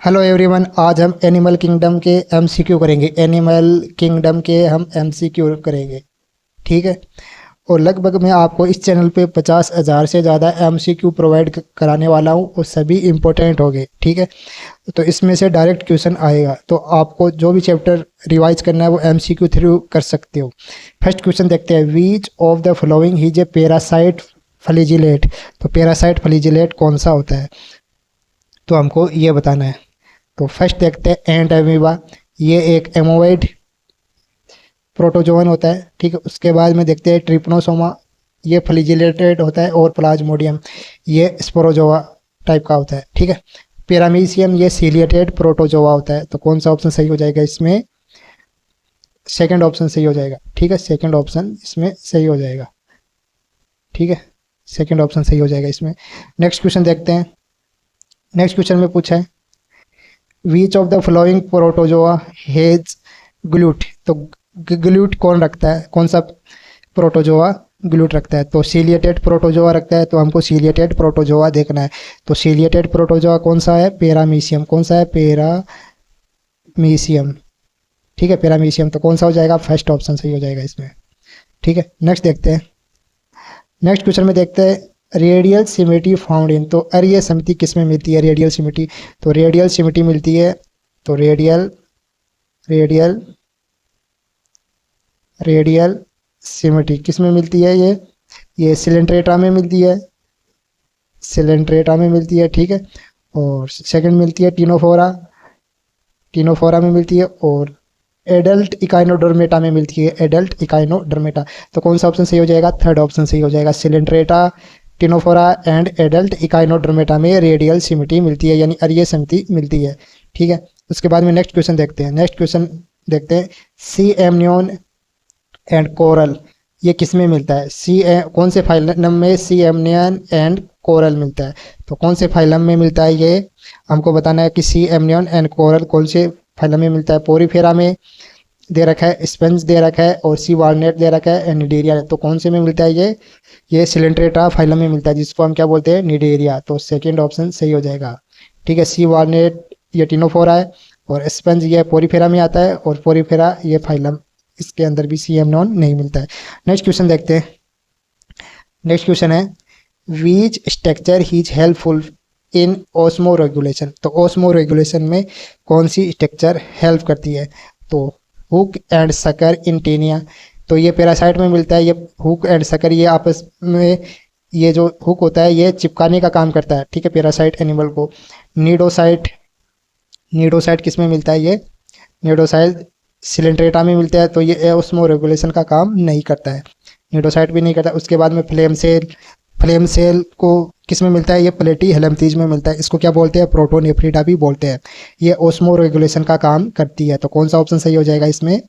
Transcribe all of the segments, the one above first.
Hello everyone, आज हम animal kingdom के एमसीक्यू करेंगे। एनिमल किंगडम के हम एमसीक्यू करेंगे, ठीक है। और लगभग मैं आपको इस चैनल पे 50,000 से ज़्यादा एमसीक्यू प्रोवाइड कराने वाला हूँ और सभी इम्पोर्टेंट होंगे, ठीक है। तो इसमें से डायरेक्ट क्वेश्चन आएगा, तो आपको जो भी चैप्टर रिवाइज करना है वो एमसीक्यू थ्रू कर सकते हो। फर्स्ट क्वेश्चन देखते हैं, विच of the following is a parasite flagellate. तो पैरासाइट फ्लैजिलेट कौन सा होता है, तो हमको ये बताना है। तो फर्स्ट देखते हैं एंट अमीबा, ये एक एमोवाइड प्रोटोजोवन होता है, ठीक है। उसके बाद में देखते हैं ट्रिपनोसोमा, ये फ्लैजिलेटेड होता है। और प्लाज्मोडियम, ये स्पोरोजोआ टाइप का होता है, ठीक है। पैरामीशियम, ये सीलिएटेड प्रोटोजोआ होता है। तो कौन सा ऑप्शन सही हो जाएगा इसमें? सेकंड ऑप्शन सही हो जाएगा, ठीक है। सेकंड ऑप्शन इसमें सही हो जाएगा, ठीक है। सेकंड ऑप्शन सही हो जाएगा इसमें। नेक्स्ट क्वेश्चन देखते हैं। नेक्स्ट क्वेश्चन में पूछा है, which of the following protozoa has gullet. तो ग्लूट कौन रखता है, कौन सा प्रोटोजोआ ग्लूट रखता है? तो सीलिएटेड प्रोटोजोआ रखता है। तो हमको सीलिएटेड प्रोटोजोआ देखना है। तो सीलिएटेड प्रोटोजोआ कौन सा है? पैरामीशियम। कौन सा है? पैरामीशियम, ठीक है। पैरामीशियम, तो कौन सा हो जाएगा? फर्स्ट ऑप्शन सही हो जाएगा इसमें, ठीक है। नेक्स्ट देखते हैं। नेक्स्ट क्वेश्चन में देखते हैं, रेडियल सिमिट्री फाउंड इन। तो अरे समिति किस में मिलती है? रेडियल सिमिट्री, तो रेडियल सिमिट्री मिलती है। तो रेडियल रेडियल रेडियल सिमिट्री किस में मिलती है? ये सिलेंट्रेटा में मिलती है, सिलेंट्रेटा में मिलती है, ठीक है। और सेकंड मिलती है टिनोफोरा, टिनोफोरा में मिलती है। और एडल्ट इकाइनोडर्मेटा में मिलती है, एडल्ट इकाइनोडर्मेटा। तो कौन सा ऑप्शन सही हो जाएगा? थर्ड ऑप्शन सही हो जाएगा। Coelenterata, Ctenophora and adult Echinodermata में रेडियल सिमिट्री मिलती है, यानी अरीय समिति मिलती है, ठीक है। उसके बाद में नेक्स्ट क्वेश्चन देखते हैं। नेक्स्ट क्वेश्चन देखते हैं, सी एमनियन एंड कोरल, ये किस में मिलता है? कौन से फाइलम में सी एमनियन एंड कोरल मिलता है? तो कौन से फाइलम में मिलता है, ये हमको बताना है कि सी एमनियन एंड कोरल कौन से फाइलम में मिलता है। पोरीफेरा में दे रखा है, स्पंज दे रखा है, और सी वालनेट दे रखा है, एंड निडेरिया। तो कौन से में मिलता है ये सिलेंट्रेटा फाइलम में मिलता है, जिसको हम क्या बोलते हैं? निडेरिया। तो सेकेंड ऑप्शन सही हो जाएगा, ठीक है। सी वालनेट ये टिनोफोरा है, और स्पंज ये पोरीफेरा में आता है, और पोरीफेरा ये फाइलम, इसके अंदर भी सी एम नॉन नहीं मिलता है। नेक्स्ट क्वेश्चन देखते हैं। नेक्स्ट क्वेश्चन है, which structure is helpful in osmo regulation. तो ओस्मो रेगुलेशन में कौन सी स्ट्रक्चर हेल्प करती है? तो hook and sucker in Taenia, तो ये पैरासाइट में मिलता है। ये हुक एंड सकर, ये आपस में, ये जो हुक होता है ये चिपकाने का काम करता है, ठीक है, पैरासाइट एनिमल को। नीडोसाइट, नीडोसाइट किस में मिलता है? ये नीडोसाइट सिलेंट्रेटा में मिलता है। तो ये ओस्मो रेगुलेशन का काम नहीं करता है, नीडोसाइट भी नहीं करता। उसके बाद में फ्लेम सेल, फ्लेम सेल को किस में मिलता है? ये प्लेटी हेलमतीज में मिलता है। इसको क्या बोलते हैं? प्रोटोनेफ्रिडा भी बोलते हैं। ये ओस्मो रेगुलेशन का काम करती है। तो कौन सा ऑप्शन सही हो जाएगा इसमें?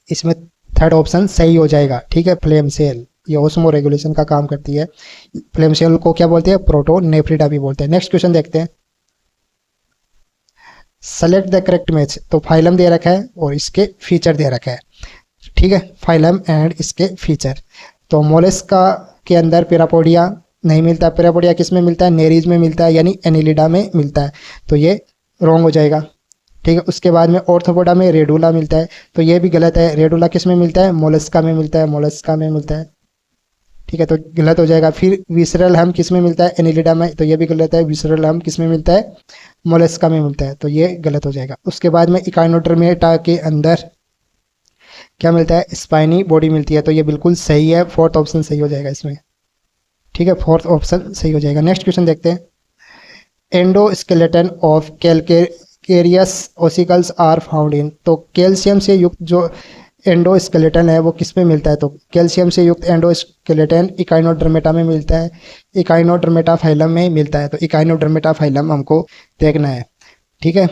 इसमें थर्ड ऑप्शन सही हो जाएगा, ठीक है। फ्लेम सेल ये ओस्मो रेगुलेशन का काम करती है। फ्लेम सेल को क्या बोलते हैं? प्रोटोनेफ्रिडा भी बोलते हैं। नेक्स्ट क्वेश्चन देखते हैं, सेलेक्ट द करेक्ट मैच। तो फाइलम दे रखा है और इसके फीचर दे रखा है, ठीक है। फाइलम एंड इसके फीचर। तो मोलस्का के अंदर पैरापोडिया नहीं मिलता। पैरापोडिया किस में मिलता है? नेरीज में मिलता है, यानी एनिलिडा में मिलता है। तो ये रॉन्ग हो जाएगा, ठीक है। उसके बाद में ऑर्थोपोडा में रेडुला मिलता है। तो ये भी गलत है। रेडुला किस में मिलता है? मोलस्का में मिलता है, मोलस्का में मिलता है, ठीक है। तो गलत हो जाएगा। फिर विसरल हम किस में मिलता है? एनिलिडा में। तो ये भी गलत है। विसरल हम किस में मिलता है? मोलस्का में मिलता है। तो ये गलत हो जाएगा। उसके बाद में इकाइनोडर्मेटा के अंदर क्या मिलता है? स्पाइनी बॉडी मिलती है। तो ये बिल्कुल सही है। फोर्थ ऑप्शन सही हो जाएगा इसमें, ठीक है। फोर्थ ऑप्शन सही हो जाएगा। नेक्स्ट क्वेश्चन देखते हैं, endoskeleton of calcareous ossicles are found in. तो कैल्शियम से युक्त जो एंडोस्केलेटन है वो किस में मिलता है? तो कैल्शियम से युक्त एंडोस्केलेटन इकाइनोडर्मेटा में मिलता है, इकाइनोडर्मेटा फाइलम में मिलता है। तो इकाइनोडर्मेटा फाइलम हमको देखना है, ठीक है।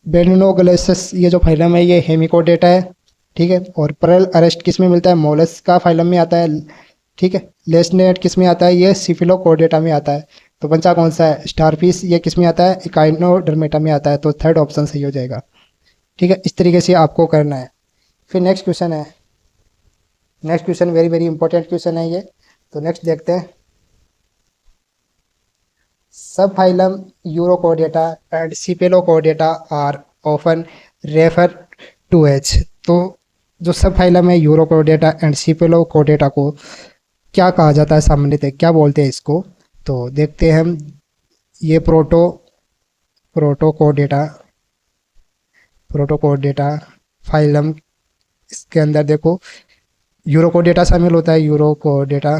बेनिनोगलेसस ये जो फाइलम है ये हेमिकोडेटा है, ठीक है। और परल अरेस्ट किस में मिलता है? मोलस्का फाइलम में आता है, ठीक है। लेसनेट किस में आता है? ये सिफिलोकोडेटा में आता है। तो बचा कौन सा है? स्टारफिश, ये किस में आता है? इकाइनोडर्मेटा में आता है। तो थर्ड ऑप्शन सही हो जाएगा, ठीक है। इस तरीके से आपको करना है। फिर नेक्स्ट क्वेश्चन है, next question very very important question है ये। तो नेक्स्ट देखते हैं, subphylum urochordata and cephalochordata are often referred to H. तो जो सब फाइलम है यूरोकोडेटा एंड सिपेलोकोडेटा को क्या कहा जाता है, सामान्यतः क्या बोलते हैं इसको, तो देखते हैं हम। ये प्रोटोकोडेटा प्रोटोकोडेटा फाइलम, इसके अंदर देखो यूरोकोडेटा शामिल होता है, यूरोकोडेटा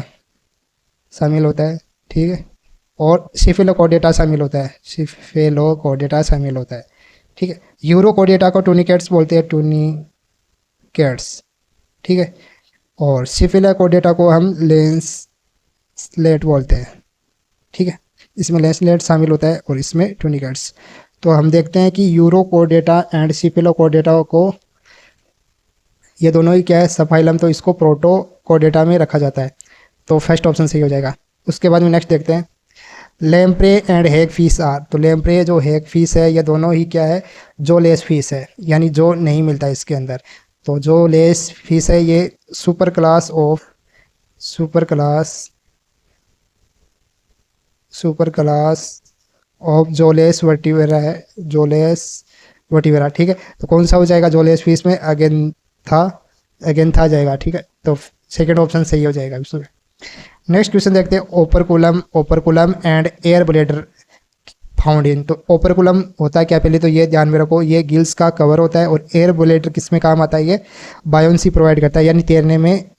शामिल होता है, ठीक है, और सिफिलोकोडेटा शामिल होता है, सिफिलोकोडेटा शामिल होता है, ठीक है। यूरोकोडेटा को टूनिकेट्स बोलते हैं, टूनिकेट्स, ठीक है, और सिफिलोकोडेटा को हम लेंस स्लेट बोलते हैं, ठीक है। इसमें लेंस स्लेट शामिल होता है और इसमें टूनिकेट्स। तो हम देखते हैं कि यूरोकोडेटा एंड सिफिलोकोडेटा को, ये दोनों ही क्या है, सब फाइलम, तो इसको प्रोटोकोडेटा में रखा जाता है। तो फर्स्ट ऑप्शन सही हो जाएगा। उसके बाद में नेक्स्ट देखते हैं, lamprey and Hague fees are. तो लेम्प्रे जो हेग फीस है, ये दोनों ही क्या है, जो लेस फीस है, यानी जो नहीं मिलता इसके अंदर। तो जो लेस फीस है ये सुपर क्लास ऑफ जोलेस वर्टिवेरा है, जोलेस वर्टिवेरा, ठीक है। तो कौन सा हो जाएगा जोलेस फीस में, अगेंथा जाएगा, ठीक है। तो सेकंड ऑप्शन सही हो जाएगा इसमें। नेक्स्ट क्वेश्चन देखते हैं, operculum and air bladder found in. तो ओपरकुलम होता है क्या, पहले तो ये ध्यान में रखो, ये गिल्स का कवर होता है, और एयर ब्लेडर किस में काम आता है, ये बायोन्सी प्रोवाइड करता है, यानी तैरने में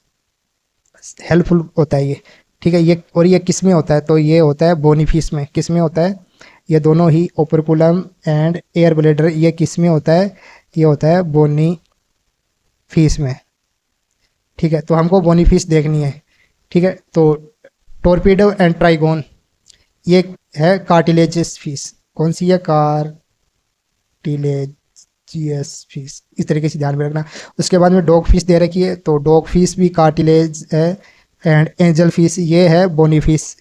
हेल्पफुल होता है ये, ठीक है। ये और ये किस में होता है, तो ये होता है बोनी फिश में। किस में होता है, ये दोनों ही ओपरकुलम एंड एयर ब्लेडर, ये किस में होता है, ये होता है बोनी फिश में, ठीक है। तो हमको बोनी फिश देखनी है, ठीक है। तो टोरपीडो एंड ट्राइगोन, ये है कार्टिलेजियस फिश। कौन सी है, कार्टिलेजियस फिश, इस तरीके से ध्यान में रखना। उसके बाद में डॉग फिश दे रखी है, तो डॉग फिश भी कार्टिलेज है, एंड एंजल फिश ये है बोनी फिश,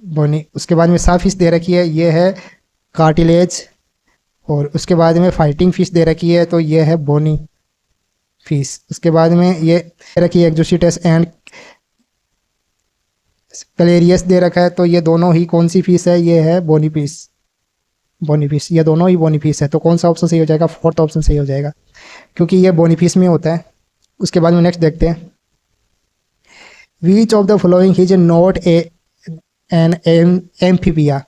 बोनी। उसके बाद में सा फिश दे रखी है, ये है कार्टिलेज, और उसके बाद में फाइटिंग फिश दे रखी है, तो ये है बोनी फिश। उसके बाद में ये रखी है एक्जोसिटस एंड कलेरियस दे रखा है, तो ये दोनों ही कौन सी फिश है, ये है बोनी फिश, ये दोनों ही बोनी फिश है। तो कौन सा ऑप्शन सही हो जाएगा, फोर्थ ऑप्शन सही हो जाएगा, क्योंकि ये बोनी फिश में होता है। उसके बाद में नेक्स्ट देखते हैं, विच of the following is not an amphibia.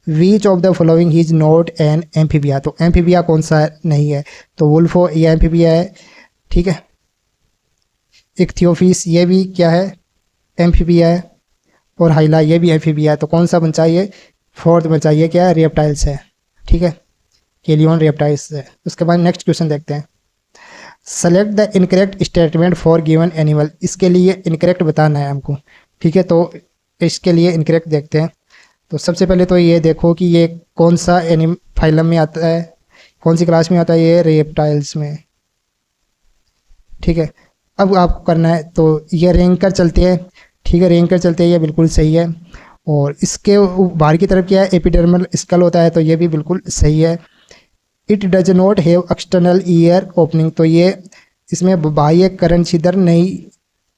Which of the following is not an amphibia. तो एम्फीबिया कौन सा नहीं है, तो वुल्फो ये एम्फीबिया है, ठीक है। इक्थियोफिस ये भी क्या है, एम्फीबिया है, और हाइला ये भी एम्फीबिया है। तो कौन सा बचा, ये फोर्थ बचा, ये क्या है, रेप्टाइल्स है, ठीक है, केलियन रेप्टाइल्स है। उसके बाद नेक्स्ट क्वेश्चन देखते हैं, select the incorrect statement for given animal. इसके लिए इनकरेक्ट बताना है हमको, ठीक है। तो इसके लिए इनकरेक्ट देखते हैं। तो सबसे पहले तो ये देखो कि ये कौन सा फाइलम में आता है, कौन सी क्लास में आता है, ये रेप्टाइल्स में, ठीक है। अब आपको करना है, तो ये रैंक कर चलते हैं, ठीक है, रैंक कर चलते हैं, ये बिल्कुल सही है। और इसके बाहर की तरफ क्या है, एपिडर्मल स्कल होता है, तो ये भी बिल्कुल सही है। It does not have external ear opening, तो ये इसमें बाह्य कर्ण छिद्र नहीं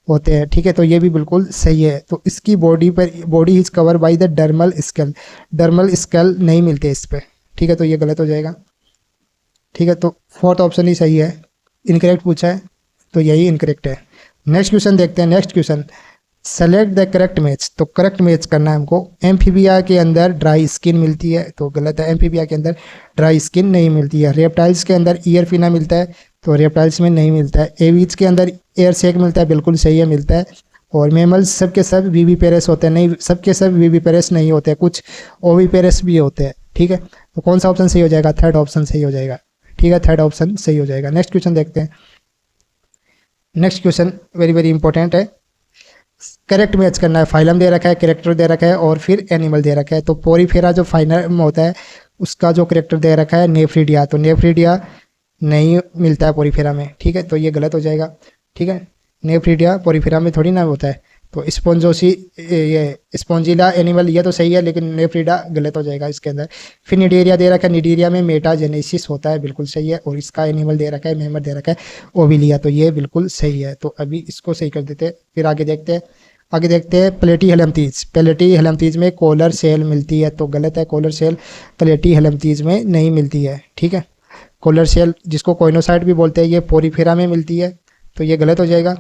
होते हैं, ठीक है, तो ये भी बिल्कुल सही है। तो इसकी body is cover by the dermal skull नहीं मिलते इस पर, ठीक है, तो ये गलत हो जाएगा, ठीक है। तो फोर्थ ऑप्शन ही सही है, इनकरेक्ट पूछा है तो यही इनकरेक्ट है। नेक्स्ट क्वेश्चन देखते हैं, next question, select the correct match. तो करेक्ट मैच करना है हमको। एम्फीबिया के अंदर ड्राई स्किन मिलती है, तो गलत है, एम्फीबिया के अंदर ड्राई स्किन नहीं मिलती है। रेप्टाइल्स के अंदर ईयर फिना मिलता है, तो रेप्टाइल्स में नहीं मिलता है। एवीज के अंदर एयर सेक मिलता है, बिल्कुल सही है, मिलता है। और मेमल्स सब के सब वीवीपेरस होते हैं, नहीं सबके सब वीवीपेरस नहीं होते, कुछ ओवीपेरस भी होते हैं, ठीक है। तो कौन सा ऑप्शन सही हो जाएगा, थर्ड ऑप्शन सही हो जाएगा, ठीक है, थर्ड ऑप्शन सही हो जाएगा। नेक्स्ट क्वेश्चन देखते हैं। Next question very very important है, करेक्ट मैच करना है। फाइलम दे रखा है, कैरेक्टर दे रखा है, और फिर एनिमल दे रखा है। तो पोरीफेरा जो फाइलम होता है उसका जो कैरेक्टर दे रखा है नेफ्रीडिया, तो नेफ्रीडिया नहीं मिलता है पोरीफेरा में, ठीक है, तो ये गलत हो जाएगा, ठीक है। नेफ्रीडिया पोरीफेरा में थोड़ी ना होता है। तो ये स्पॉन्जिला एनिमल ये तो सही है, लेकिन नेफ्रीडा गलत हो जाएगा इसके अंदर। फिर निडीरिया दे रखा है, निडीरिया में मेटाजेनेसिस होता है, बिल्कुल सही है। और इसका एनिमल दे रखा है, मेमर दे रखा है ओविलिया, तो ये बिल्कुल सही है। तो अभी इसको सही कर देते हैं, फिर आगे देखते हैं। आगे देखते हैं प्लेटी हेलम्थीज। प्लेटी हेलम्थीज में कोलर सेल मिलती है, तो गलत है, कोलर सेल प्लेटी हेलम्थीज में नहीं मिलती है। ठीक है, कोलर सेल जिसको कोइनोसाइट भी बोलते हैं ये पोरीफेरा में मिलती है, तो ये गलत हो जाएगा,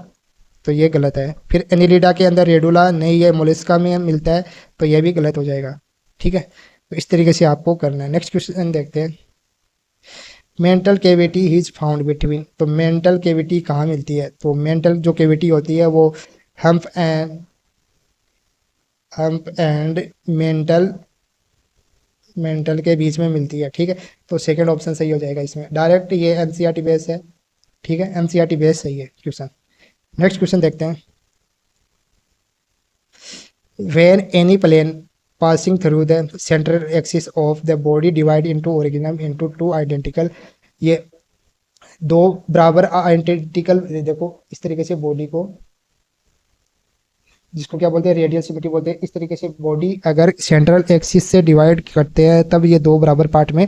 तो ये गलत है। फिर एनिलिडा के अंदर रेडुला नहीं है, मोलिस्का में मिलता है, तो ये भी गलत हो जाएगा। ठीक है, तो इस तरीके से आपको करना है। नेक्स्ट क्वेश्चन देखते हैं। Mental cavity is found between, तो मेंटल केविटी कहाँ मिलती है? तो मेंटल जो केविटी होती है वो हम्प एंड मेंटल मेंटल के बीच में मिलती है। ठीक है, तो सेकंड ऑप्शन सही हो जाएगा इसमें। डायरेक्ट ये एनसीईआरटी बेस है। ठीक है, एनसीईआरटी बेस सही है क्वेश्चन। नेक्स्ट क्वेश्चन देखते हैं। When any plane passing through the central axis of the body divide into originum into two identical, ये दो बराबर आइडेंटिकल, देखो इस तरीके से बॉडी को, जिसको क्या बोलते हैं रेडियल सिमेट्री बोलते हैं, इस तरीके से बॉडी अगर सेंट्रल एक्सिस से डिवाइड करते हैं तब ये दो बराबर पार्ट में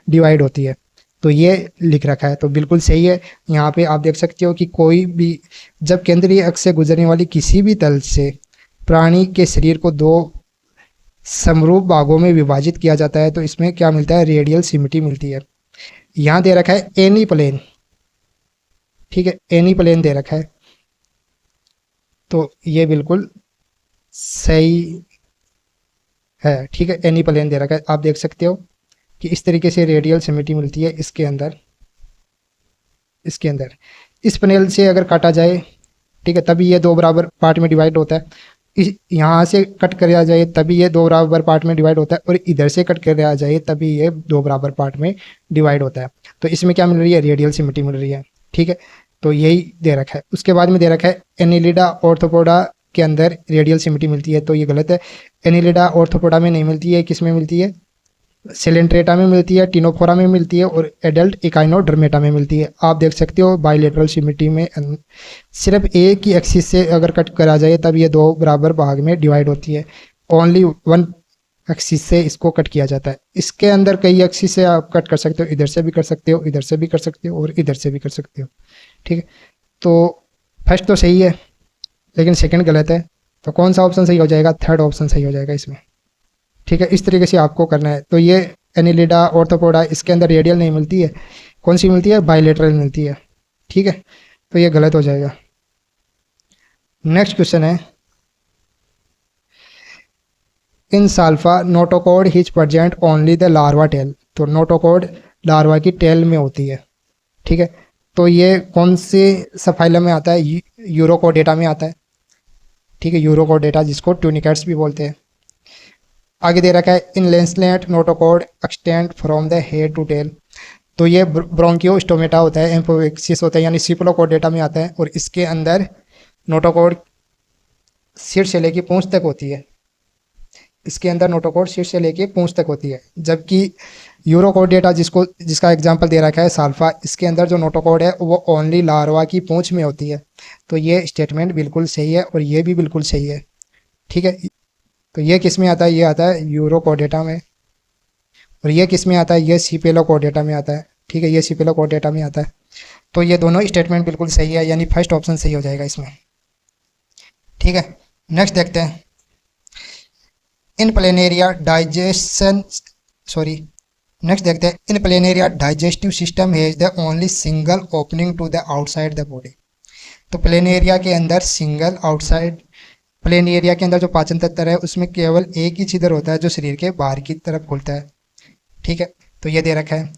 डिवाइड होती है, तो ये लिख रखा है, तो बिल्कुल सही है। यहाँ पे आप देख सकते हो कि कोई भी जब केंद्रीय अक्ष से गुजरने वाली किसी भी तल से प्राणी के शरीर को दो समरूप भागों में विभाजित किया जाता है तो इसमें क्या मिलता है? रेडियल सिमेट्री मिलती है। यहाँ दे रखा है एनी प्लेन। ठीक है, एनी प्लेन दे रखा है, तो ये बिल्कुल सही है। ठीक है, एनी प्लेन दे रखा है, आप देख सकते हो कि इस तरीके से रेडियल सिमेट्री मिलती है इसके अंदर। इस प्लेन से अगर काटा जाए, ठीक है, तभी ये दो बराबर पार्ट में डिवाइड होता है। इस यहाँ से कट किया जाए तभी ये दो बराबर पार्ट में डिवाइड होता है, और इधर से कट किया जाए तभी ये दो बराबर पार्ट में डिवाइड होता है। तो इसमें क्या मिल रही है? रेडियल सिमेट्री मिल रही है। ठीक है, तो यही दे रखा है। उसके बाद में दे रखा है एनिलिडा ऑर्थोपोडा के अंदर रेडियल सिमेट्री मिलती है, तो ये गलत है। एनिलिडा ऑर्थोपोडा में नहीं मिलती है, किस में मिलती है? सेलेंट्रेटा में मिलती है, टिनोफोरा में मिलती है, और एडल्ट इकाइनोडर्मेटा में मिलती है। आप देख सकते हो बाइलेटरल सिमेट्री में सिर्फ एक ही एक्सिस से अगर कट करा जाए तब ये दो बराबर भाग में डिवाइड होती है। ओनली वन एक्सिस से इसको कट किया जाता है। इसके अंदर कई एक्सिस से आप कट कर सकते हो, इधर से भी कर सकते हो, इधर से भी कर सकते हो, और इधर से भी कर सकते हो। ठीक है, तो फर्स्ट तो सही है लेकिन सेकंड गलत है, तो कौन सा ऑप्शन सही हो जाएगा? थर्ड ऑप्शन सही हो जाएगा इसमें। ठीक है, इस तरीके से आपको करना है। तो ये एनिलिडा ऑर्थोपोडा इसके अंदर रेडियल नहीं मिलती है, कौन सी मिलती है? बाइलेटरल मिलती है। ठीक है, तो ये गलत हो जाएगा। नेक्स्ट क्वेश्चन है, in salpa notochord is present only the larva tail, तो नोटोकॉड लार्वा की टेल में होती है। ठीक है, तो ये कौन से सफाइलम में आता है? यूरोकोडेटा में आता है। ठीक है, यूरोकोडेटा जिसको ट्यूनिकेट्स भी बोलते हैं। आगे दे रखा है in lancelet notochord extend from the head to tail, तो ये ब्रोंकियोस्टोमेटा होता है, एम्फोएक्सिस होता है, यानी सिप्लोकोडेटा में आता है, और इसके अंदर नोटोकॉड सिर से लेके पूंछ तक होती है। इसके अंदर नोटोकॉड सिर से लेके पूंछ तक होती है, जबकि यूरोकोडेटा जिसका एग्जांपल दे रखा है साल्फा, इसके अंदर जो नोटोकॉड है वो ओनली लार्वा की पूंछ में होती है। तो ये स्टेटमेंट बिल्कुल सही है और ये भी बिल्कुल सही है। ठीक है, तो ये किस में आता है? ये आता है यूरोकोडेटा में, और ये किस में आता है? ये सिपेलोकोडेटा में आता है। ठीक है, ये सिपेलोकोडेटा में आता है। तो ये दोनों स्टेटमेंट बिल्कुल सही है, यानी फर्स्ट ऑप्शन सही हो जाएगा इसमें। ठीक है, नेक्स्ट देखते हैं। In planaria digestive system has the only single opening to the outside the body, तो प्लेनेरिया के अंदर सिंगल आउटसाइड, प्लेन एरिया के अंदर जो पाचन तंत्र है उसमें केवल एक ही छिद्र होता है जो शरीर के बाहर की तरफ खुलता है। ठीक है, तो ये दे रखा है।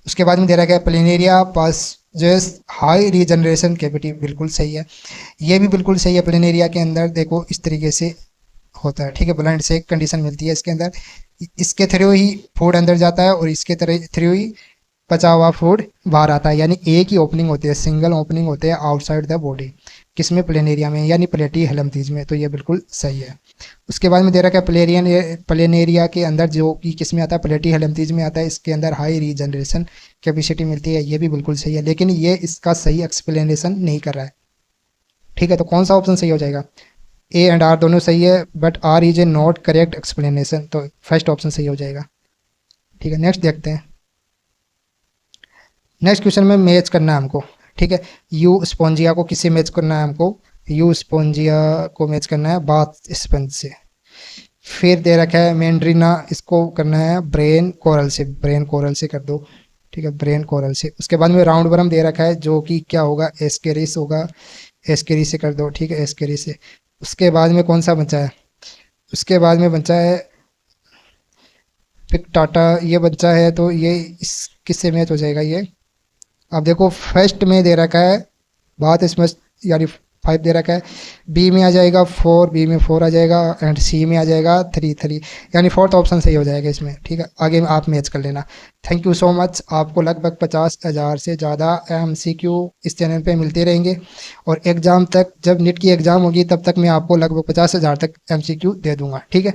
उसके बाद में दे रखा है plain area passes high regeneration capacity, बिल्कुल सही है, ये भी बिल्कुल सही है। प्लेन एरिया के अंदर देखो इस तरीके से होता है। ठीक है, ब्लाइंड से कंडीशन मिलती है इसके अंदर, इसके थ्रू ही फूड अंदर जाता है और इसके थ्रू ही पचा हुआ फूड बाहर आता है, यानी एक ही ओपनिंग होती है, सिंगल ओपनिंग होते हैं आउटसाइड द बॉडी, किसमें? प्लेन एरिया में, यानी प्लेटी हेलम्थीज में। तो ये बिल्कुल सही है। उसके बाद में दे रखा है प्लेन एरिया के अंदर जो कि किस में आता है? प्लेटी हेलम्थीज में आता है, इसके अंदर हाई रीजनरेशन कैपेसिटी मिलती है, ये भी बिल्कुल सही है, लेकिन ये इसका सही एक्सप्लेनेशन नहीं कर रहा है। ठीक है, तो कौन सा ऑप्शन सही हो जाएगा? ए एंड आर दोनों सही है, but R is a not correct explanation, तो फर्स्ट ऑप्शन सही हो जाएगा। ठीक है, नेक्स्ट देखते हैं। नेक्स्ट क्वेश्चन में मैच करना है हमको। ठीक है, यू स्पॉन्जिया को किससे मैच करना है हमको? यू स्पोंजिया को मैच करना है बाथ स्पंज से। फिर दे रखा है मैंड्रीना, इसको करना है ब्रेन कोरल से, ब्रेन कोरल से कर दो। ठीक है, ब्रेन कोरल से। उसके बाद में राउंड वर्म दे रखा है जो कि क्या होगा, एस्केरिस होगा, एस्केरिस से कर दो। ठीक है, एस्केरिस से। उसके बाद में कौन सा बचा है, उसके बाद में बचा है पिकटाटा, ये बचा है। तो ये इस किससे मैच हो जाएगा ये। अब देखो फर्स्ट में दे रखा है बात इसमें, यानी 5 दे रखा है। बी में आ जाएगा 4, बी में 4 आ जाएगा, एंड सी में आ जाएगा 3, यानी फोर्थ ऑप्शन सही हो जाएगा इसमें। ठीक है, आगे में आप मैच कर लेना। Thank you so much. आपको लगभग 50,000 से ज़्यादा MCQ इस चैनल पे मिलते रहेंगे, और एग्ज़ाम तक, जब नीट की एग्ज़ाम होगी तब तक मैं आपको लगभग 50,000 तक MCQ दे दूंगा। ठीक है।